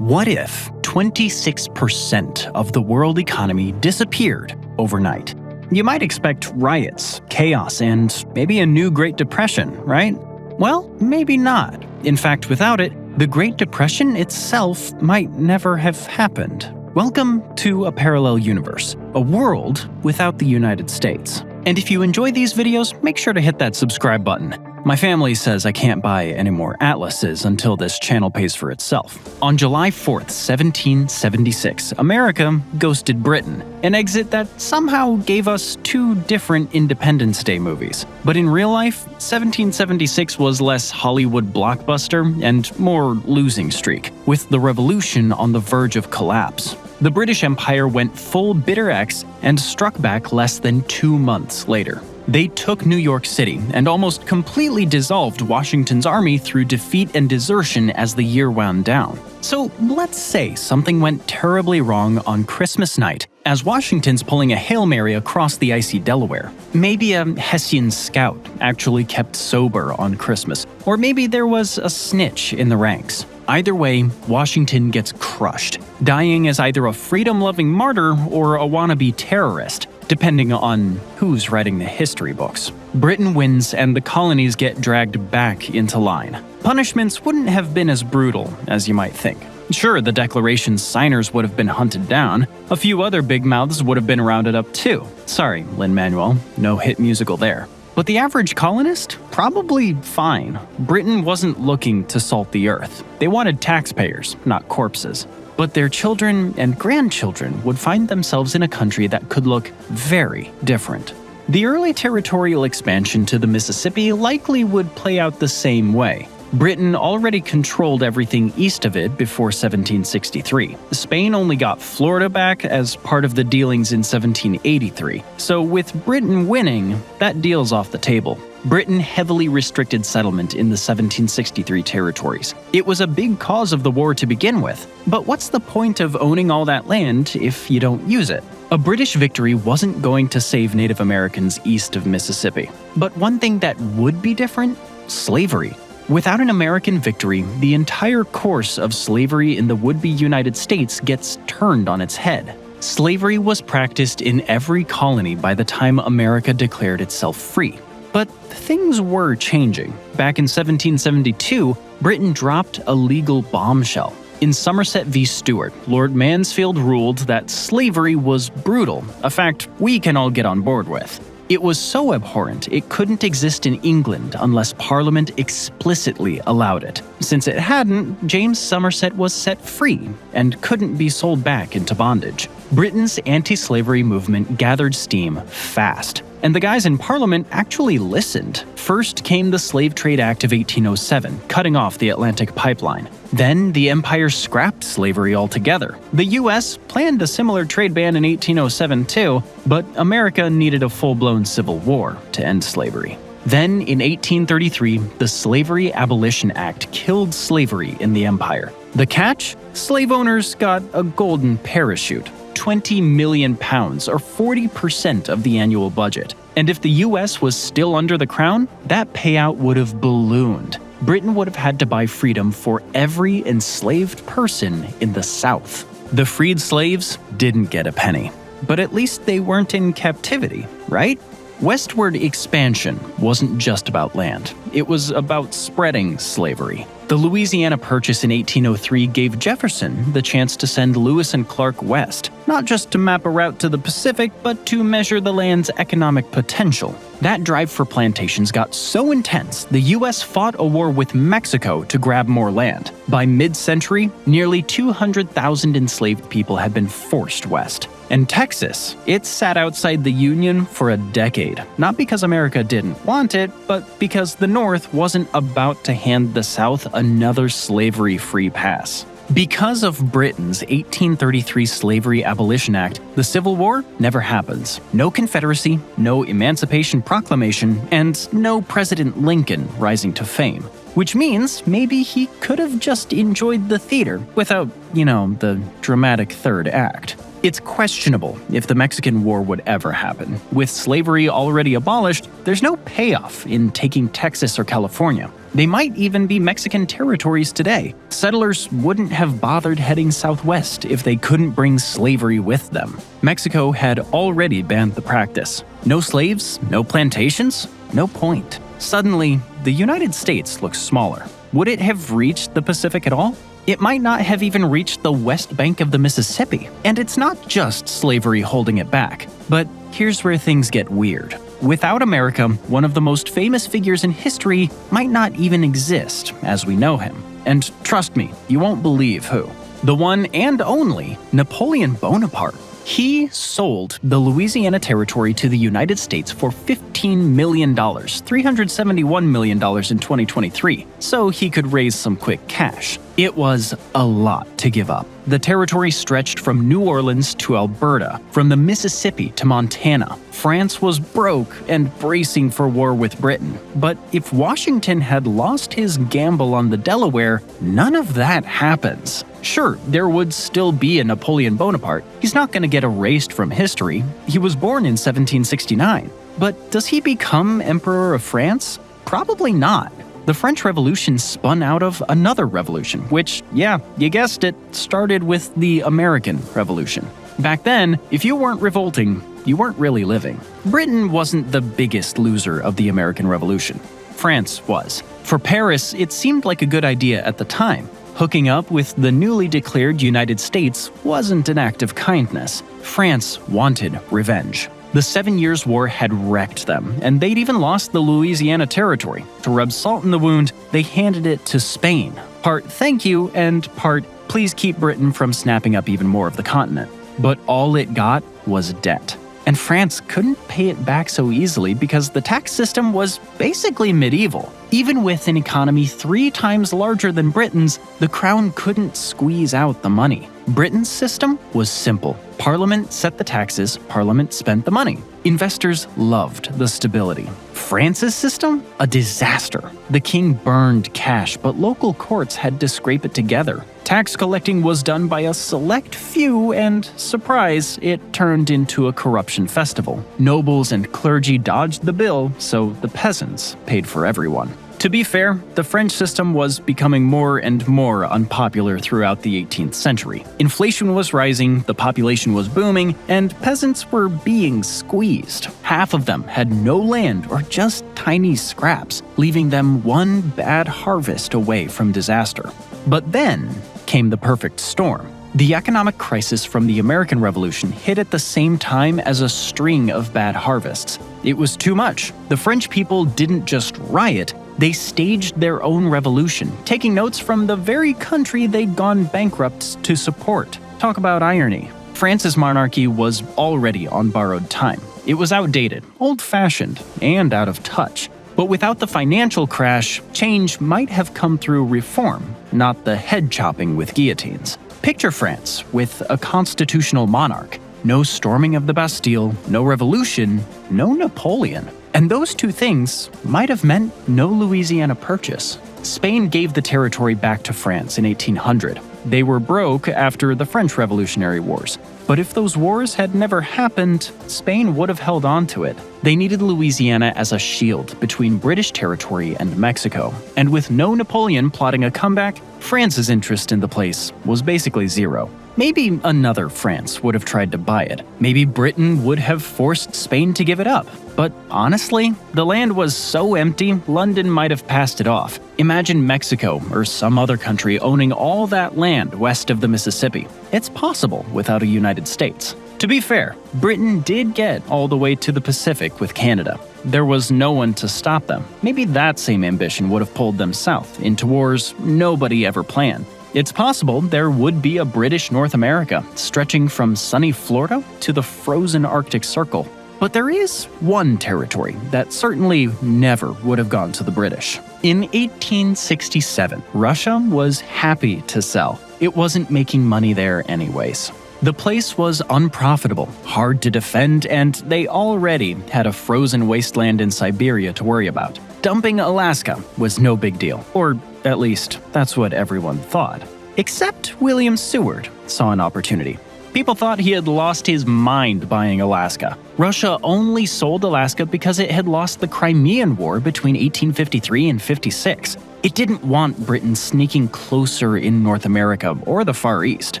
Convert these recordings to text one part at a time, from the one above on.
What if 26% of the world economy disappeared overnight? You might expect riots, chaos, and maybe a new Great Depression, right? Well, maybe not. In fact, without it, the Great Depression itself might never have happened. Welcome to a parallel universe, a world without the United States. And if you enjoy these videos, make sure to hit that subscribe button. My family says I can't buy any more atlases until this channel pays for itself. On July 4th, 1776, America ghosted Britain, an exit that somehow gave us two different Independence Day movies. But in real life, 1776 was less Hollywood blockbuster and more losing streak, with the revolution on the verge of collapse. The British Empire went full bitter X and struck back less than 2 months later. They took New York City and almost completely dissolved Washington's army through defeat and desertion as the year wound down. So let's say something went terribly wrong on Christmas night, as Washington's pulling a Hail Mary across the icy Delaware. Maybe a Hessian scout actually kept sober on Christmas, or maybe there was a snitch in the ranks. Either way, Washington gets crushed, dying as either a freedom-loving martyr or a wannabe terrorist, depending on who's writing the history books. Britain wins and the colonies get dragged back into line. Punishments wouldn't have been as brutal as you might think. Sure, the Declaration's signers would have been hunted down. A few other big mouths would have been rounded up too. Sorry, Lin-Manuel, no hit musical there. But the average colonist? Probably fine. Britain wasn't looking to salt the earth. They wanted taxpayers, not corpses. But their children and grandchildren would find themselves in a country that could look very different. The early territorial expansion to the Mississippi likely would play out the same way. Britain already controlled everything east of it before 1763. Spain only got Florida back as part of the dealings in 1783. So with Britain winning, that deal's off the table. Britain heavily restricted settlement in the 1763 territories. It was a big cause of the war to begin with. But what's the point of owning all that land if you don't use it? A British victory wasn't going to save Native Americans east of Mississippi. But one thing that would be different? Slavery. Without an American victory, the entire course of slavery in the would-be United States gets turned on its head. Slavery was practiced in every colony by the time America declared itself free. But things were changing. Back in 1772, Britain dropped a legal bombshell. In Somerset v. Stewart, Lord Mansfield ruled that slavery was brutal, a fact we can all get on board with. It was so abhorrent it couldn't exist in England unless Parliament explicitly allowed it. Since it hadn't, James Somerset was set free and couldn't be sold back into bondage. Britain's anti-slavery movement gathered steam fast, and the guys in Parliament actually listened. First came the Slave Trade Act of 1807, cutting off the Atlantic pipeline. Then the empire scrapped slavery altogether. The US planned a similar trade ban in 1807 too, but America needed a full-blown civil war to end slavery. Then, in 1833, the Slavery Abolition Act killed slavery in the empire. The catch? Slave owners got a golden parachute. 20 million pounds, or 40% of the annual budget. And if the US was still under the crown, that payout would have ballooned. Britain would have had to buy freedom for every enslaved person in the South. The freed slaves didn't get a penny. But at least they weren't in captivity, right? Westward expansion wasn't just about land. It was about spreading slavery. The Louisiana Purchase in 1803 gave Jefferson the chance to send Lewis and Clark west, not just to map a route to the Pacific, but to measure the land's economic potential. That drive for plantations got so intense, the US fought a war with Mexico to grab more land. By mid-century, nearly 200,000 enslaved people had been forced west. And Texas, it sat outside the Union for a decade. Not because America didn't want it, but because the North wasn't about to hand the South another slavery-free pass. Because of Britain's 1833 Slavery Abolition Act, the Civil War never happens. No Confederacy, no Emancipation Proclamation, and no President Lincoln rising to fame. Which means maybe he could have just enjoyed the theater without, the dramatic third act. It's questionable if the Mexican War would ever happen. With slavery already abolished, there's no payoff in taking Texas or California. They might even be Mexican territories today. Settlers wouldn't have bothered heading southwest if they couldn't bring slavery with them. Mexico had already banned the practice. No slaves, no plantations, no point. Suddenly, the United States looks smaller. Would it have reached the Pacific at all? It might not have even reached the west bank of the Mississippi. And it's not just slavery holding it back. But here's where things get weird. Without America, one of the most famous figures in history might not even exist as we know him. And trust me, you won't believe who. The one and only Napoleon Bonaparte. He sold the Louisiana Territory to the United States for $15 million, $371 million in 2023, so he could raise some quick cash. It was a lot to give up. The territory stretched from New Orleans to Alberta, from the Mississippi to Montana. France was broke and bracing for war with Britain. But if Washington had lost his gamble on the Delaware, none of that happens. Sure, there would still be a Napoleon Bonaparte. He's not going to get erased from history. He was born in 1769. But does he become Emperor of France? Probably not. The French Revolution spun out of another revolution, which, yeah, you guessed it, started with the American Revolution. Back then, if you weren't revolting, you weren't really living. Britain wasn't the biggest loser of the American Revolution. France was. For Paris, it seemed like a good idea at the time. Hooking up with the newly declared United States wasn't an act of kindness. France wanted revenge. The 7 Years' War had wrecked them, and they'd even lost the Louisiana Territory. To rub salt in the wound, they handed it to Spain. Part thank you and part please keep Britain from snapping up even more of the continent. But all it got was debt. And France couldn't pay it back so easily because the tax system was basically medieval. Even with an economy 3 times larger than Britain's, the crown couldn't squeeze out the money. Britain's system was simple. Parliament set the taxes, Parliament spent the money. Investors loved the stability. France's system? A disaster. The king burned cash, but local courts had to scrape it together. Tax collecting was done by a select few, and surprise, it turned into a corruption festival. Nobles and clergy dodged the bill, so the peasants paid for everyone. To be fair, the French system was becoming more and more unpopular throughout the 18th century. Inflation was rising, the population was booming, and peasants were being squeezed. Half of them had no land or just tiny scraps, leaving them one bad harvest away from disaster. But then came the perfect storm. The economic crisis from the American Revolution hit at the same time as a string of bad harvests. It was too much. The French people didn't just riot, they staged their own revolution, taking notes from the very country they'd gone bankrupt to support. Talk about irony. France's monarchy was already on borrowed time. It was outdated, old-fashioned, and out of touch. But without the financial crash, change might have come through reform, not the head-chopping with guillotines. Picture France with a constitutional monarch. No storming of the Bastille, no revolution, no Napoleon. And those two things might have meant no Louisiana Purchase. Spain gave the territory back to France in 1800. They were broke after the French Revolutionary Wars. But if those wars had never happened, Spain would have held on to it. They needed Louisiana as a shield between British territory and Mexico. And with no Napoleon plotting a comeback, France's interest in the place was basically zero. Maybe another France would have tried to buy it. Maybe Britain would have forced Spain to give it up. But honestly, the land was so empty, London might have passed it off. Imagine Mexico or some other country owning all that land west of the Mississippi. It's possible without a United States. To be fair, Britain did get all the way to the Pacific with Canada. There was no one to stop them. Maybe that same ambition would have pulled them south into wars nobody ever planned. It's possible there would be a British North America, stretching from sunny Florida to the frozen Arctic Circle. But there is one territory that certainly never would have gone to the British. In 1867, Russia was happy to sell. It wasn't making money there anyways. The place was unprofitable, hard to defend, and they already had a frozen wasteland in Siberia to worry about. Dumping Alaska was no big deal, or at least that's what everyone thought. Except William Seward saw an opportunity. People thought he had lost his mind buying Alaska. Russia only sold Alaska because it had lost the Crimean War between 1853 and 56. It didn't want Britain sneaking closer in North America or the Far East.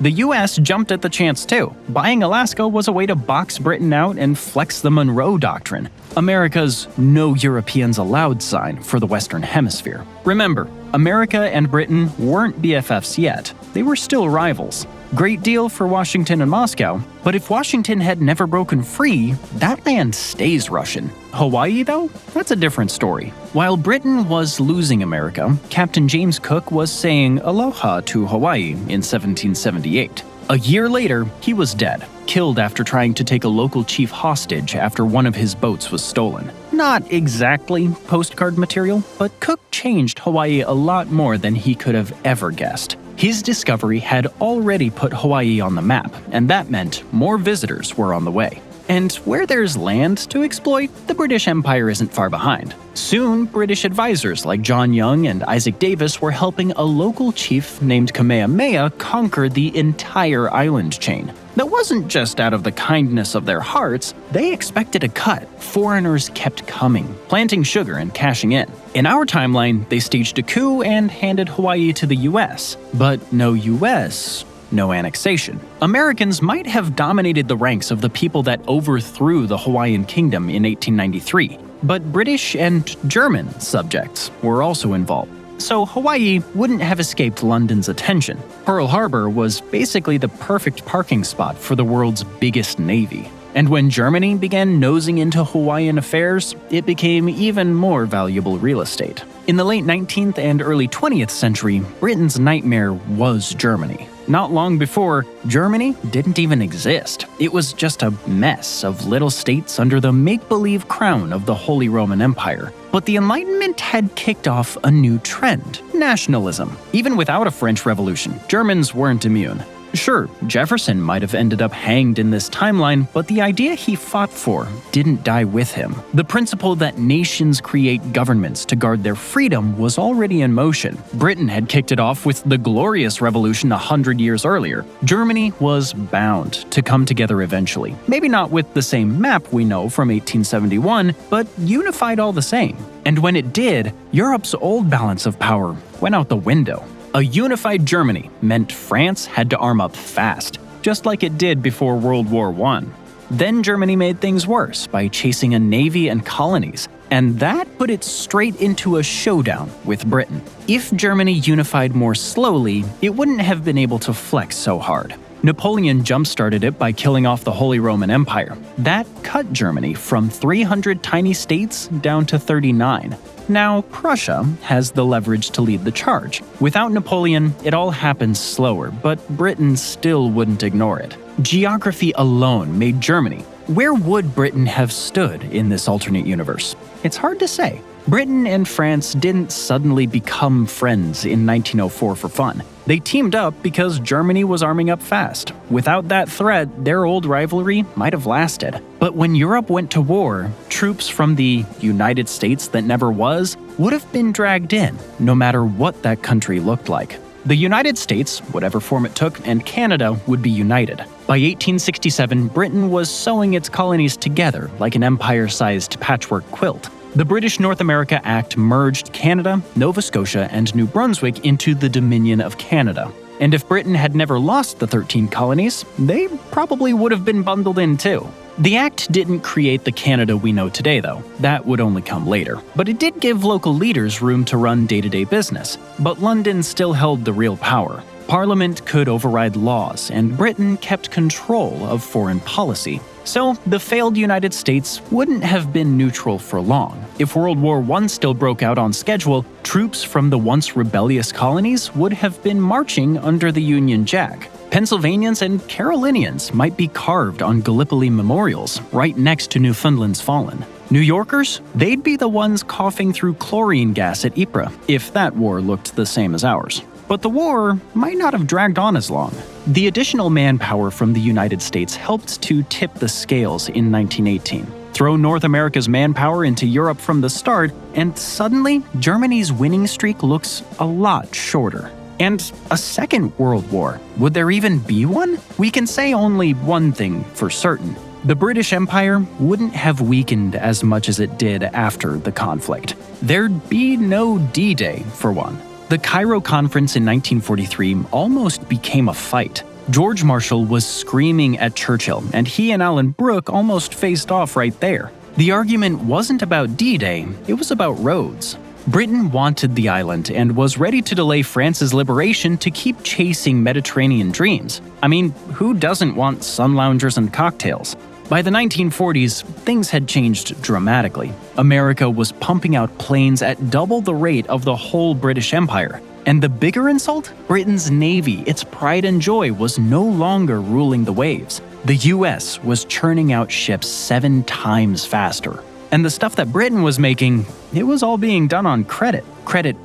The US jumped at the chance too. Buying Alaska was a way to box Britain out and flex the Monroe Doctrine, America's "No Europeans Allowed" sign for the Western Hemisphere. Remember, America and Britain weren't BFFs yet. They were still rivals. Great deal for Washington and Moscow, but if Washington had never broken free, that land stays Russian. Hawaii, though? That's a different story. While Britain was losing America, Captain James Cook was saying aloha to Hawaii in 1778. A year later, he was dead, killed after trying to take a local chief hostage after one of his boats was stolen. Not exactly postcard material, but Cook changed Hawaii a lot more than he could have ever guessed. His discovery had already put Hawaii on the map, and that meant more visitors were on the way. And where there's land to exploit, the British Empire isn't far behind. Soon, British advisors like John Young and Isaac Davis were helping a local chief named Kamehameha conquer the entire island chain. That wasn't just out of the kindness of their hearts, they expected a cut. Foreigners kept coming, planting sugar and cashing in. In our timeline, they staged a coup and handed Hawaii to the US. But no US, no annexation. Americans might have dominated the ranks of the people that overthrew the Hawaiian kingdom in 1893, but British and German subjects were also involved. So Hawaii wouldn't have escaped London's attention. Pearl Harbor was basically the perfect parking spot for the world's biggest navy. And when Germany began nosing into Hawaiian affairs, it became even more valuable real estate. In the late 19th and early 20th century, Britain's nightmare was Germany. Not long before, Germany didn't even exist. It was just a mess of little states under the make-believe crown of the Holy Roman Empire. But the Enlightenment had kicked off a new trend: nationalism. Even without a French Revolution, Germans weren't immune. Sure, Jefferson might have ended up hanged in this timeline, but the idea he fought for didn't die with him. The principle that nations create governments to guard their freedom was already in motion. Britain had kicked it off with the Glorious Revolution 100 years earlier. Germany was bound to come together eventually. Maybe not with the same map we know from 1871, but unified all the same. And when it did, Europe's old balance of power went out the window. A unified Germany meant France had to arm up fast, just like it did before World War I. Then Germany made things worse by chasing a navy and colonies, and that put it straight into a showdown with Britain. If Germany unified more slowly, it wouldn't have been able to flex so hard. Napoleon jump-started it by killing off the Holy Roman Empire. That cut Germany from 300 tiny states down to 39. Now, Prussia has the leverage to lead the charge. Without Napoleon, it all happens slower, but Britain still wouldn't ignore it. Geography alone made Germany. Where would Britain have stood in this alternate universe? It's hard to say. Britain and France didn't suddenly become friends in 1904 for fun. They teamed up because Germany was arming up fast. Without that threat, their old rivalry might have lasted. But when Europe went to war, troops from the United States that never was would have been dragged in, no matter what that country looked like. The United States, whatever form it took, and Canada would be united. By 1867, Britain was sewing its colonies together like an empire-sized patchwork quilt. The British North America Act merged Canada, Nova Scotia, and New Brunswick into the Dominion of Canada. And if Britain had never lost the 13 colonies, they probably would have been bundled in too. The act didn't create the Canada we know today, though. That would only come later. But it did give local leaders room to run day-to-day business. But London still held the real power. Parliament could override laws, and Britain kept control of foreign policy. So, the failed United States wouldn't have been neutral for long. If World War I still broke out on schedule, troops from the once rebellious colonies would have been marching under the Union Jack. Pennsylvanians and Carolinians might be carved on Gallipoli memorials right next to Newfoundland's fallen. New Yorkers? They'd be the ones coughing through chlorine gas at Ypres, if that war looked the same as ours. But the war might not have dragged on as long. The additional manpower from the United States helped to tip the scales in 1918. Throw North America's manpower into Europe from the start, and suddenly, Germany's winning streak looks a lot shorter. And a second world war, would there even be one? We can say only one thing for certain. The British Empire wouldn't have weakened as much as it did after the conflict. There'd be no D-Day, for one. The Cairo Conference in 1943 almost became a fight. George Marshall was screaming at Churchill, and he and Alan Brooke almost faced off right there. The argument wasn't about D-Day, it was about roads. Britain wanted the island and was ready to delay France's liberation to keep chasing Mediterranean dreams. I mean, who doesn't want sun loungers and cocktails? By the 1940s, things had changed dramatically. America was pumping out planes at double the rate of the whole British Empire. And the bigger insult? Britain's navy, its pride and joy, was no longer ruling the waves. The US was churning out ships 7 times faster. And the stuff that Britain was making, it was all being done on credit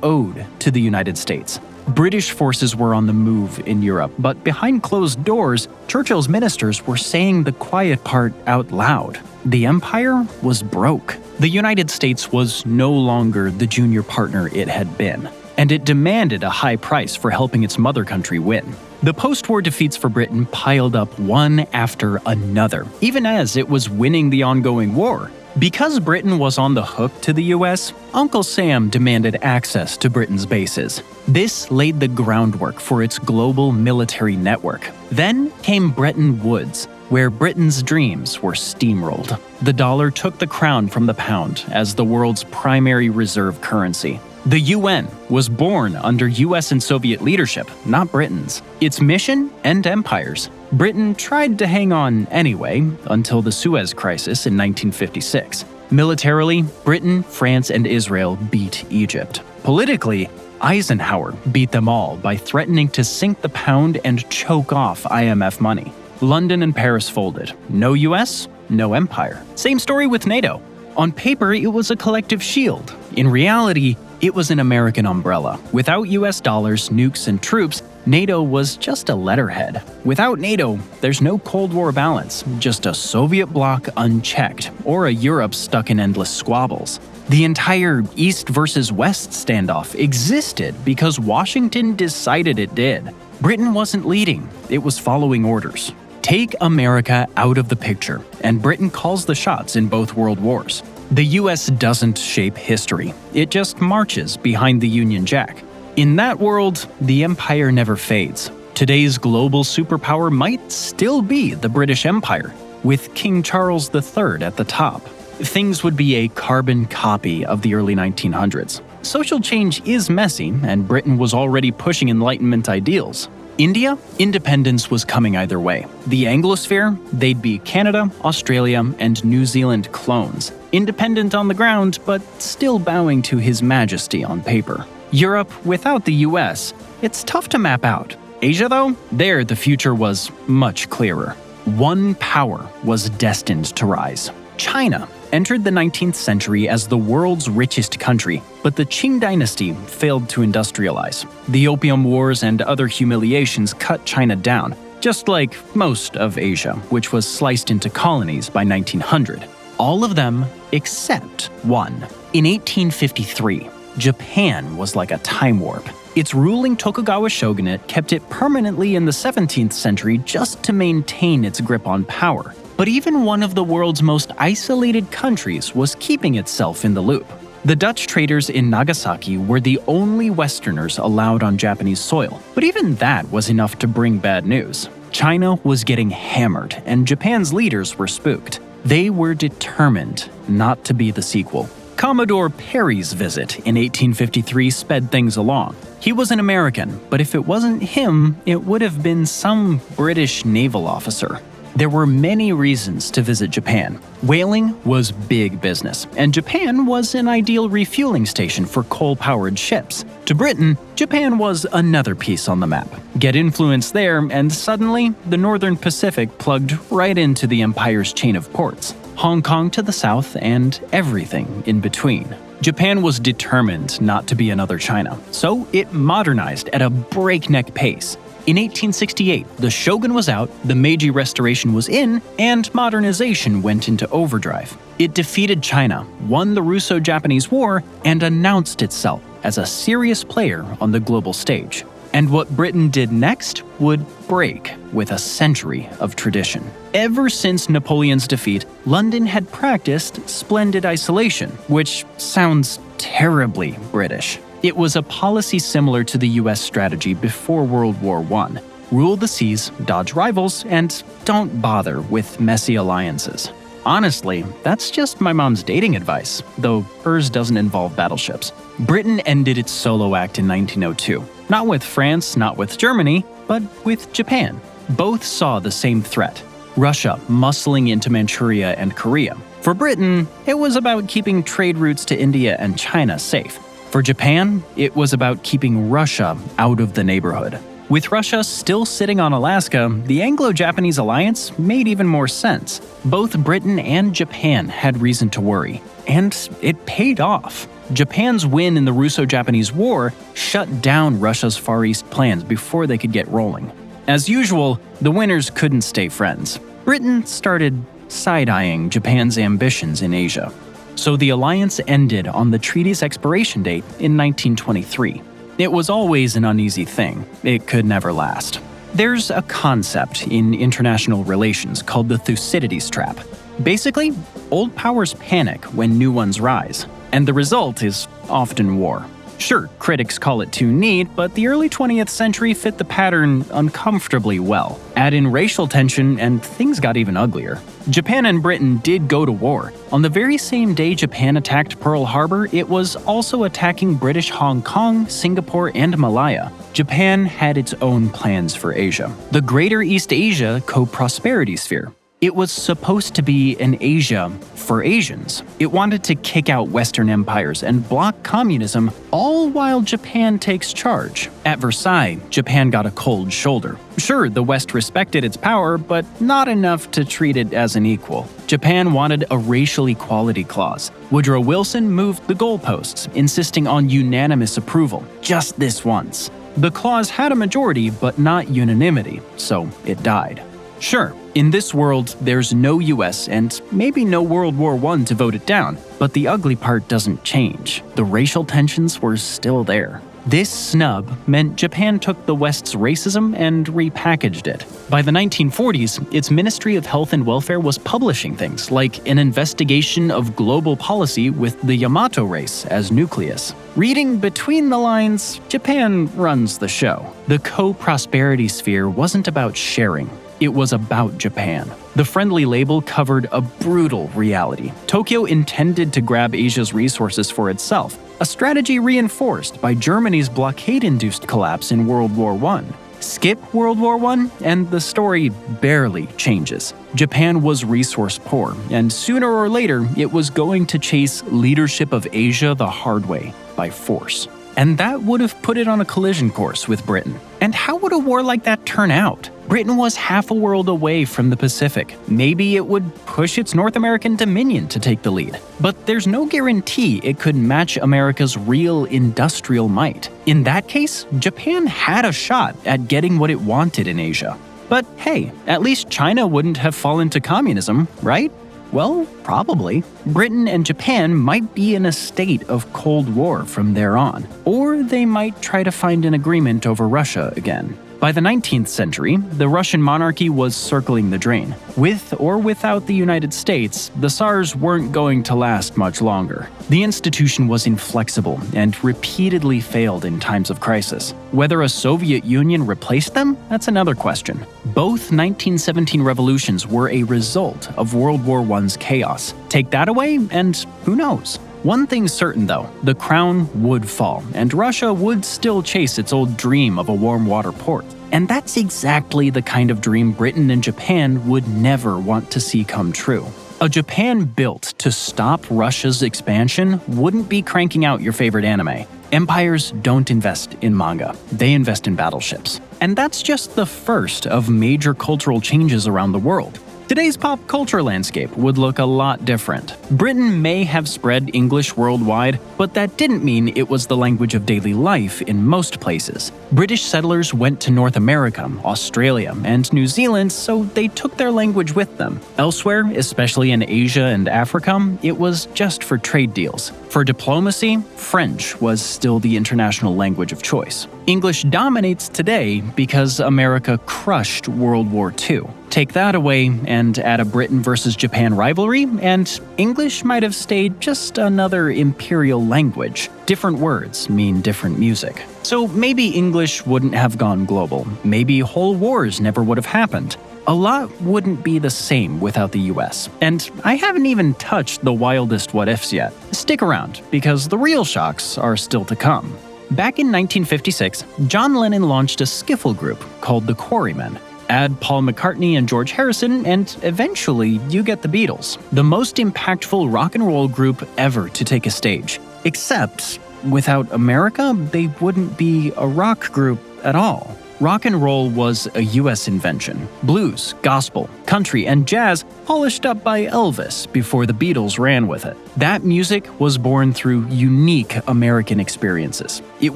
owed to the United States. British forces were on the move in Europe, but behind closed doors, Churchill's ministers were saying the quiet part out loud. The empire was broke. The United States was no longer the junior partner it had been, and it demanded a high price for helping its mother country win. The post-war defeats for Britain piled up one after another, even as it was winning the ongoing war. Because Britain was on the hook to the US, Uncle Sam demanded access to Britain's bases. This laid the groundwork for its global military network. Then came Bretton Woods, where Britain's dreams were steamrolled. The dollar took the crown from the pound as the world's primary reserve currency. The UN was born under US and Soviet leadership, not Britain's. Its mission: end empires. Britain tried to hang on anyway, until the Suez Crisis in 1956. Militarily, Britain, France, and Israel beat Egypt. Politically, Eisenhower beat them all by threatening to sink the pound and choke off IMF money. London and Paris folded. No US, no empire. Same story with NATO. On paper, it was a collective shield. In reality, it was an American umbrella. Without US dollars, nukes, and troops, NATO was just a letterhead. Without NATO, there's no Cold War balance, just a Soviet bloc unchecked, or a Europe stuck in endless squabbles. The entire East versus West standoff existed because Washington decided it did. Britain wasn't leading, it was following orders. Take America out of the picture, and Britain calls the shots in both world wars. The US doesn't shape history, it just marches behind the Union Jack. In that world, the empire never fades. Today's global superpower might still be the British Empire, with King Charles III at the top. Things would be a carbon copy of the early 1900s. Social change is messy, and Britain was already pushing Enlightenment ideals. India? Independence was coming either way. The Anglosphere? They'd be Canada, Australia, and New Zealand clones. Independent on the ground, but still bowing to His Majesty on paper. Europe without the US? It's tough to map out. Asia though? There the future was much clearer. One power was destined to rise. China entered the 19th century as the world's richest country, but the Qing dynasty failed to industrialize. The Opium Wars and other humiliations cut China down, just like most of Asia, which was sliced into colonies by 1900. All of them except one. In 1853, Japan was like a time warp. Its ruling Tokugawa shogunate kept it permanently in the 17th century just to maintain its grip on power. But even one of the world's most isolated countries was keeping itself in the loop. The Dutch traders in Nagasaki were the only Westerners allowed on Japanese soil, but even that was enough to bring bad news. China was getting hammered, and Japan's leaders were spooked. They were determined not to be the sequel. Commodore Perry's visit in 1853 sped things along. He was an American, but if it wasn't him, it would have been some British naval officer. There were many reasons to visit Japan. Whaling was big business, and Japan was an ideal refueling station for coal-powered ships. To Britain, Japan was another piece on the map. Get influence there, and suddenly, the Northern Pacific plugged right into the empire's chain of ports. Hong Kong to the south, and everything in between. Japan was determined not to be another China, so it modernized at a breakneck pace. In 1868, the shogun was out, the Meiji Restoration was in, and modernization went into overdrive. It defeated China, won the Russo-Japanese War, and announced itself as a serious player on the global stage. And what Britain did next would break with a century of tradition. Ever since Napoleon's defeat, London had practiced splendid isolation, which sounds terribly British. It was a policy similar to the US strategy before World War I. Rule the seas, dodge rivals, and don't bother with messy alliances. Honestly, that's just my mom's dating advice, though hers doesn't involve battleships. Britain ended its solo act in 1902. Not with France, not with Germany, but with Japan. Both saw the same threat: Russia muscling into Manchuria and Korea. For Britain, it was about keeping trade routes to India and China safe. For Japan, it was about keeping Russia out of the neighborhood. With Russia still sitting on Alaska, the Anglo-Japanese alliance made even more sense. Both Britain and Japan had reason to worry, and it paid off. Japan's win in the Russo-Japanese War shut down Russia's Far East plans before they could get rolling. As usual, the winners couldn't stay friends. Britain started side-eyeing Japan's ambitions in Asia. So the alliance ended on the treaty's expiration date in 1923. It was always an uneasy thing. It could never last. There's a concept in international relations called the Thucydides trap. Basically, old powers panic when new ones rise, and the result is often war. Sure, critics call it too neat, but the early 20th century fit the pattern uncomfortably well. Add in racial tension, and things got even uglier. Japan and Britain did go to war. On the very same day Japan attacked Pearl Harbor, it was also attacking British Hong Kong, Singapore, and Malaya. Japan had its own plans for Asia. The Greater East Asia Co-Prosperity Sphere. It was supposed to be an Asia for Asians. It wanted to kick out Western empires and block communism, all while Japan takes charge. At Versailles, Japan got a cold shoulder. Sure, the West respected its power, but not enough to treat it as an equal. Japan wanted a racial equality clause. Woodrow Wilson moved the goalposts, insisting on unanimous approval, just this once. The clause had a majority, but not unanimity, so it died. Sure, in this world, there's no US and maybe no World War I to vote it down, but the ugly part doesn't change. The racial tensions were still there. This snub meant Japan took the West's racism and repackaged it. By the 1940s, its Ministry of Health and Welfare was publishing things like an investigation of global policy with the Yamato race as nucleus. Reading between the lines, Japan runs the show. The co-prosperity sphere wasn't about sharing. It was about Japan. The friendly label covered a brutal reality. Tokyo intended to grab Asia's resources for itself, a strategy reinforced by Germany's blockade-induced collapse in World War I. Skip World War I, and the story barely changes. Japan was resource poor, and sooner or later, it was going to chase leadership of Asia the hard way, by force. And that would have put it on a collision course with Britain. And how would a war like that turn out? Britain was half a world away from the Pacific. Maybe it would push its North American dominion to take the lead. But there's no guarantee it could match America's real industrial might. In that case, Japan had a shot at getting what it wanted in Asia. But hey, at least China wouldn't have fallen to communism, right? Well, probably. Britain and Japan might be in a state of Cold War from there on. Or they might try to find an agreement over Russia again. By the 19th century, the Russian monarchy was circling the drain. With or without the United States, the Tsars weren't going to last much longer. The institution was inflexible and repeatedly failed in times of crisis. Whether a Soviet Union replaced them? That's another question. Both 1917 revolutions were a result of World War I's chaos. Take that away, and who knows? One thing's certain though, the crown would fall, and Russia would still chase its old dream of a warm water port. And that's exactly the kind of dream Britain and Japan would never want to see come true. A Japan built to stop Russia's expansion wouldn't be cranking out your favorite anime. Empires don't invest in manga, they invest in battleships. And that's just the first of major cultural changes around the world. today's pop culture landscape would look a lot different. Britain may have spread English worldwide, but that didn't mean it was the language of daily life in most places. British settlers went to North America, Australia, and New Zealand, so they took their language with them. Elsewhere, especially in Asia and Africa, it was just for trade deals. For diplomacy, French was still the international language of choice. English dominates today because America crushed World War II. Take that away and add a Britain versus Japan rivalry, and English might have stayed just another imperial language. Different words mean different music. So maybe English wouldn't have gone global. Maybe whole wars never would have happened. A lot wouldn't be the same without the US. And I haven't even touched the wildest what-ifs yet. Stick around, because the real shocks are still to come. Back in 1956, John Lennon launched a skiffle group called the Quarrymen. Add Paul McCartney and George Harrison, and eventually you get the Beatles, the most impactful rock and roll group ever to take a stage. Except, without America, they wouldn't be a rock group at all. Rock and roll was a US invention. Blues, gospel, country, and jazz polished up by Elvis before the Beatles ran with it. That music was born through unique American experiences. It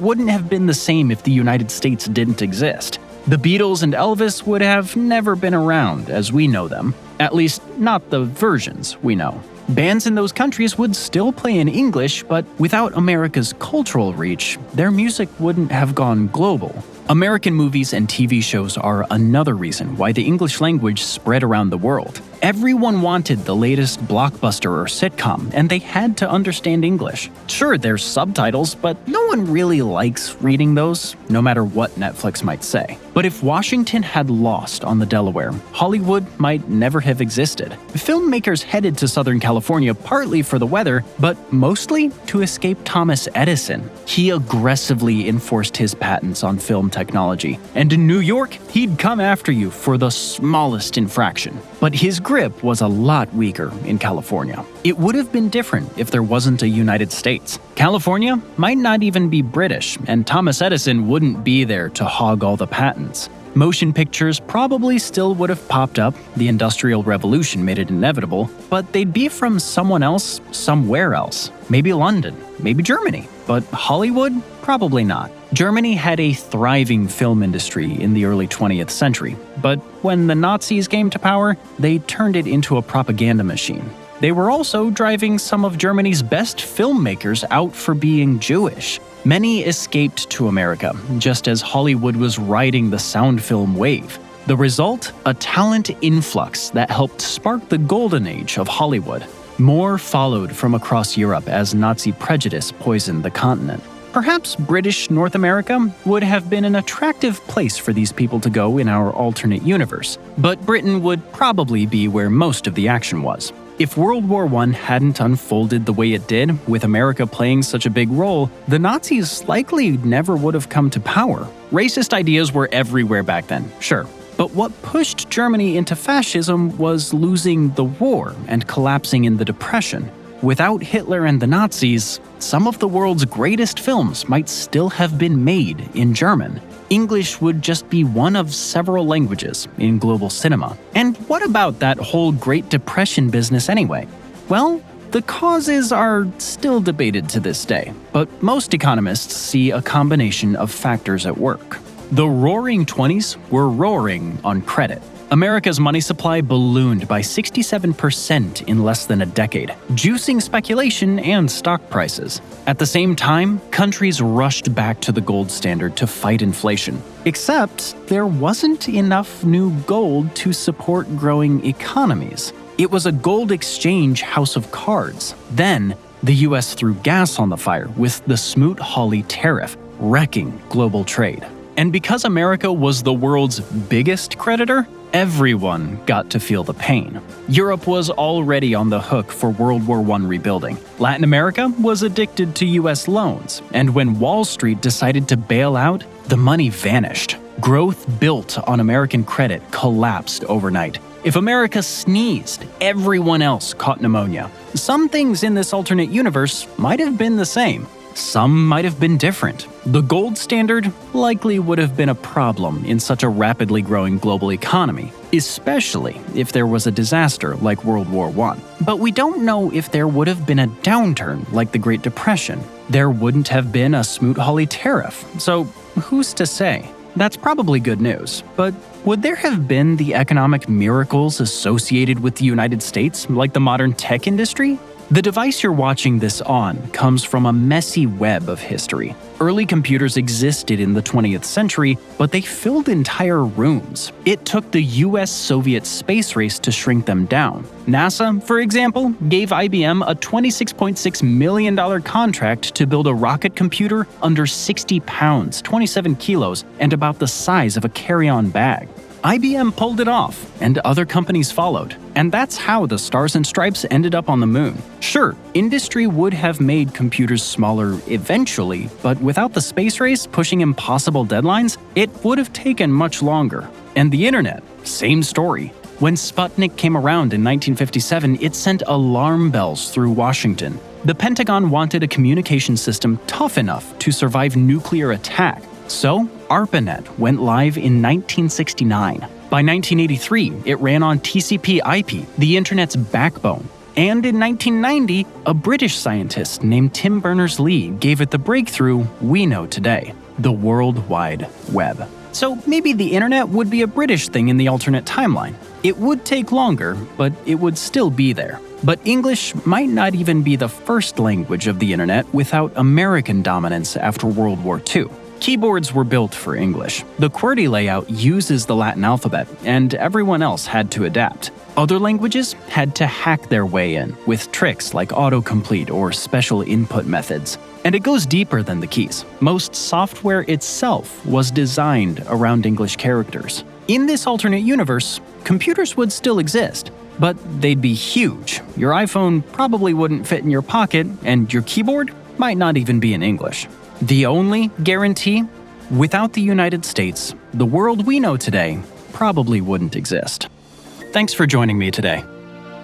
wouldn't have been the same if the United States didn't exist. The Beatles and Elvis would have never been around as we know them, at least not the versions we know. Bands in those countries would still play in English, but without America's cultural reach, their music wouldn't have gone global. American movies and TV shows are another reason why the English language spread around the world. Everyone wanted the latest blockbuster or sitcom, and they had to understand English. Sure, there's subtitles, but no one really likes reading those, no matter what Netflix might say. But if Washington had lost on the Delaware, Hollywood might never have existed. Filmmakers headed to Southern California partly for the weather, but mostly to escape Thomas Edison. He aggressively enforced his patents on film technology, and in New York, he'd come after you for the smallest infraction. But his grip was a lot weaker in California. It would have been different if there wasn't a United States. California might not even be British, and Thomas Edison wouldn't be there to hog all the patents. Motion pictures probably still would have popped up, the Industrial Revolution made it inevitable, but they'd be from someone else, somewhere else. Maybe London, maybe Germany, but Hollywood? Probably not. Germany had a thriving film industry in the early 20th century, but when the Nazis came to power, they turned it into a propaganda machine. They were also driving some of Germany's best filmmakers out for being Jewish. Many escaped to America, just as Hollywood was riding the sound film wave. The result? A talent influx that helped spark the golden age of Hollywood. More followed from across Europe as Nazi prejudice poisoned the continent. Perhaps British North America would have been an attractive place for these people to go in our alternate universe, but Britain would probably be where most of the action was. If World War I hadn't unfolded the way it did, with America playing such a big role, the Nazis likely never would have come to power. Racist ideas were everywhere back then, sure. But what pushed Germany into fascism was losing the war and collapsing in the Depression. Without Hitler and the Nazis, some of the world's greatest films might still have been made in German. English would just be one of several languages in global cinema. And what about that whole Great Depression business anyway? Well, the causes are still debated to this day, but most economists see a combination of factors at work. The Roaring '20s were roaring on credit. America's money supply ballooned by 67% in less than a decade, juicing speculation and stock prices. At the same time, countries rushed back to the gold standard to fight inflation. Except there wasn't enough new gold to support growing economies. It was a gold exchange house of cards. Then, the US threw gas on the fire with the Smoot-Hawley tariff, wrecking global trade. And because America was the world's biggest creditor, everyone got to feel the pain. Europe was already on the hook for World War I rebuilding. Latin America was addicted to US loans, and when Wall Street decided to bail out, the money vanished. Growth built on American credit collapsed overnight. If America sneezed, everyone else caught pneumonia. Some things in this alternate universe might have been the same. Some might have been different. The gold standard likely would have been a problem in such a rapidly growing global economy, especially if there was a disaster like World War I. But we don't know if there would have been a downturn like the Great Depression. There wouldn't have been a Smoot-Hawley tariff, so who's to say? That's probably good news, but would there have been the economic miracles associated with the United States, like the modern tech industry? The device you're watching this on comes from a messy web of history. Early computers existed in the 20th century, but they filled entire rooms. It took the US-Soviet space race to shrink them down. NASA, for example, gave IBM a $26.6 million contract to build a rocket computer under 60 pounds, 27 kilos, and about the size of a carry-on bag. IBM pulled it off, and other companies followed. And that's how the Stars and Stripes ended up on the moon. Sure, industry would have made computers smaller eventually, but without the space race pushing impossible deadlines, it would have taken much longer. And the internet, same story. When Sputnik came around in 1957, it sent alarm bells through Washington. The Pentagon wanted a communication system tough enough to survive nuclear attack. So, ARPANET went live in 1969. By 1983, it ran on TCP/IP, the internet's backbone. And in 1990, a British scientist named Tim Berners-Lee gave it the breakthrough we know today, the World Wide Web. So maybe the internet would be a British thing in the alternate timeline. It would take longer, but it would still be there. But English might not even be the first language of the internet without American dominance after World War II. Keyboards were built for English. The QWERTY layout uses the Latin alphabet, and everyone else had to adapt. Other languages had to hack their way in, with tricks like autocomplete or special input methods. And it goes deeper than the keys. Most software itself was designed around English characters. In this alternate universe, computers would still exist, but they'd be huge. Your iPhone probably wouldn't fit in your pocket, and your keyboard might not even be in English. The only guarantee? Without the United States, the world we know today probably wouldn't exist. Thanks for joining me today.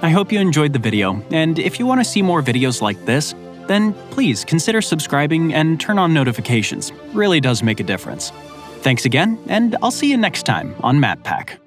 I hope you enjoyed the video, and if you want to see more videos like this, then please consider subscribing and turn on notifications. Really does make a difference. Thanks again, and I'll see you next time on MatPack.